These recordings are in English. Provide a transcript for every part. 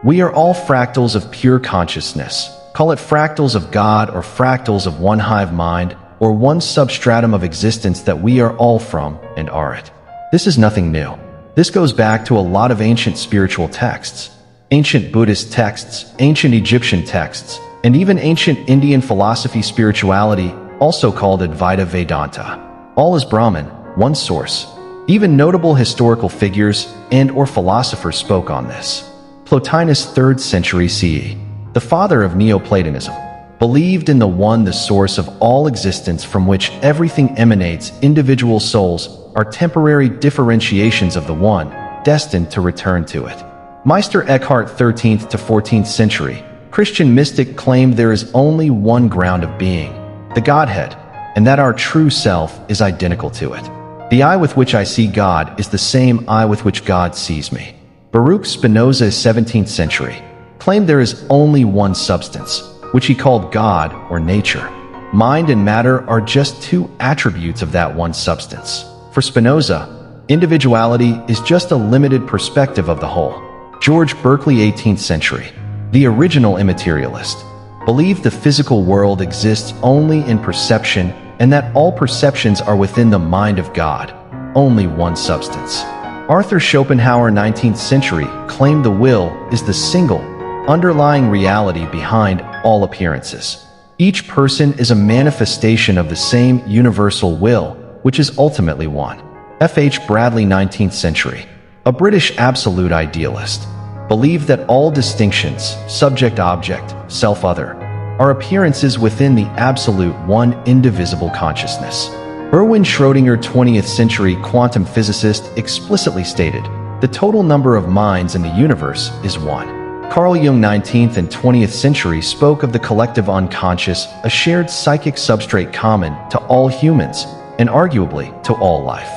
We are all fractals of pure consciousness. Call it fractals of God or fractals of one hive mind or one substratum of existence that we are all from and are it. This is nothing new. This goes back to a lot of ancient spiritual texts, ancient Buddhist texts, ancient Egyptian texts, and even ancient Indian philosophy spirituality, also called Advaita Vedanta. All is Brahman, one source. Even notable historical figures and/or philosophers spoke on this. Plotinus, 3rd century CE, the father of Neoplatonism, believed in the one, the source of all existence from which everything emanates. Individual souls are temporary differentiations of the one, destined to return to it. Meister Eckhart, 13th to 14th century, Christian mystic, claimed there is only one ground of being, the Godhead, and that our true self is identical to it. The eye with which I see God is the same eye with which God sees me. Baruch Spinoza, 17th century, claimed there is only one substance, which he called God or nature. Mind and matter are just two attributes of that one substance. For Spinoza, individuality is just a limited perspective of the whole. George Berkeley, 18th century, the original immaterialist, believed the physical world exists only in perception and that all perceptions are within the mind of God, only one substance. Arthur Schopenhauer, 19th century, claimed the will is the single, underlying reality behind all appearances. Each person is a manifestation of the same universal will, which is ultimately one. F. H. Bradley, 19th century, a British absolute idealist, believed that all distinctions, subject-object, self-other, are appearances within the absolute one indivisible consciousness. Erwin Schrödinger, 20th century quantum physicist, explicitly stated, the total number of minds in the universe is one. Carl Jung, 19th and 20th century, spoke of the collective unconscious, a shared psychic substrate common to all humans, and arguably to all life.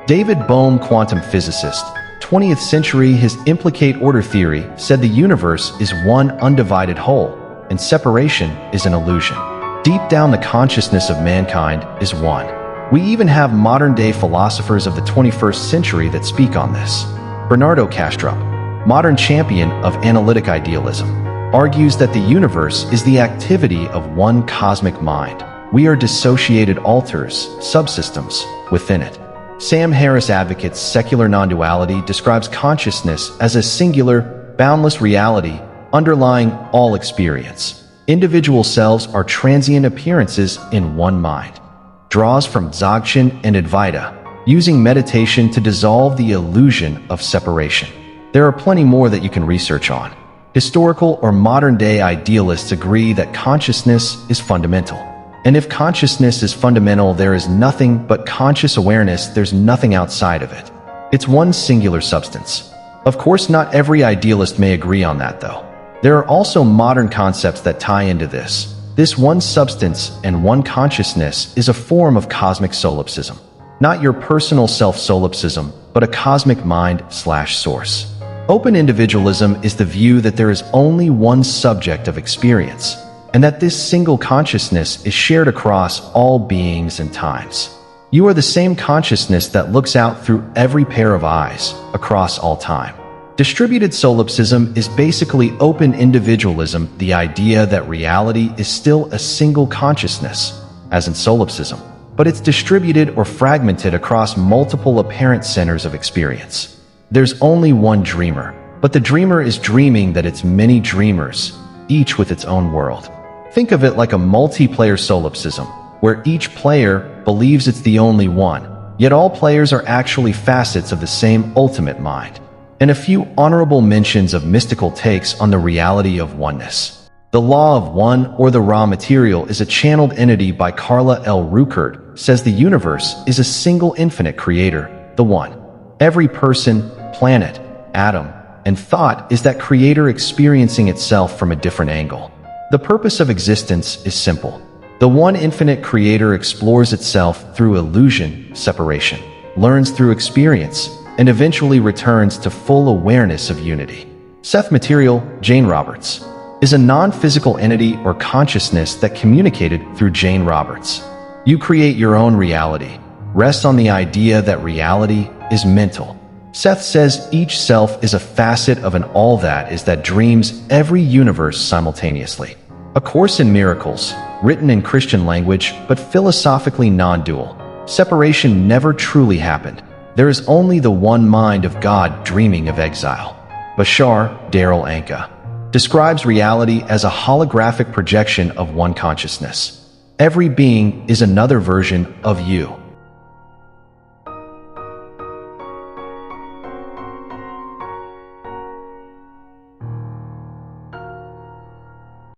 David Bohm, quantum physicist, 20th century, his implicate order theory said the universe is one undivided whole, and separation is an illusion. Deep down, the consciousness of mankind is one. We even have modern-day philosophers of the 21st century that speak on this. Bernardo Kastrup, modern champion of analytic idealism, argues that the universe is the activity of one cosmic mind. We are dissociated alters, subsystems, within it. Sam Harris advocates secular non-duality, describes consciousness as a singular, boundless reality underlying all experience. Individual selves are transient appearances in one mind. Draws from Dzogchen and Advaita, using meditation to dissolve the illusion of separation. There are plenty more that you can research on. Historical or modern-day idealists agree that consciousness is fundamental. And if consciousness is fundamental, there is nothing but conscious awareness, there's nothing outside of it. It's one singular substance. Of course, not every idealist may agree on that, though. There are also modern concepts that tie into this. This one substance and one consciousness is a form of cosmic solipsism. Not your personal self-solipsism, but a cosmic mind/source. Open individualism is the view that there is only one subject of experience, and that this single consciousness is shared across all beings and times. You are the same consciousness that looks out through every pair of eyes, across all time. Distributed solipsism is basically open individualism, the idea that reality is still a single consciousness, as in solipsism, but it's distributed or fragmented across multiple apparent centers of experience. There's only one dreamer, but the dreamer is dreaming that it's many dreamers, each with its own world. Think of it like a multiplayer solipsism, where each player believes it's the only one, yet all players are actually facets of the same ultimate mind. And a few honorable mentions of mystical takes on the reality of oneness. The Law of One, or the Raw Material, is a channeled entity by Carla L. Rueckert, says the universe is a single infinite creator, the One. Every person, planet, atom, and thought is that creator experiencing itself from a different angle. The purpose of existence is simple. The one infinite creator explores itself through illusion, separation, learns through experience, and eventually returns to full awareness of unity. Seth Material, Jane Roberts, is a non-physical entity or consciousness that communicated through Jane Roberts. You create your own reality. Rest on the idea that reality is mental. Seth says each self is a facet of an all that is that dreams every universe simultaneously. A Course in Miracles, written in Christian language but philosophically non-dual. Separation never truly happened. There is only the one mind of God dreaming of exile. Bashar Darrell Anka describes reality as a holographic projection of one consciousness. Every being is another version of you.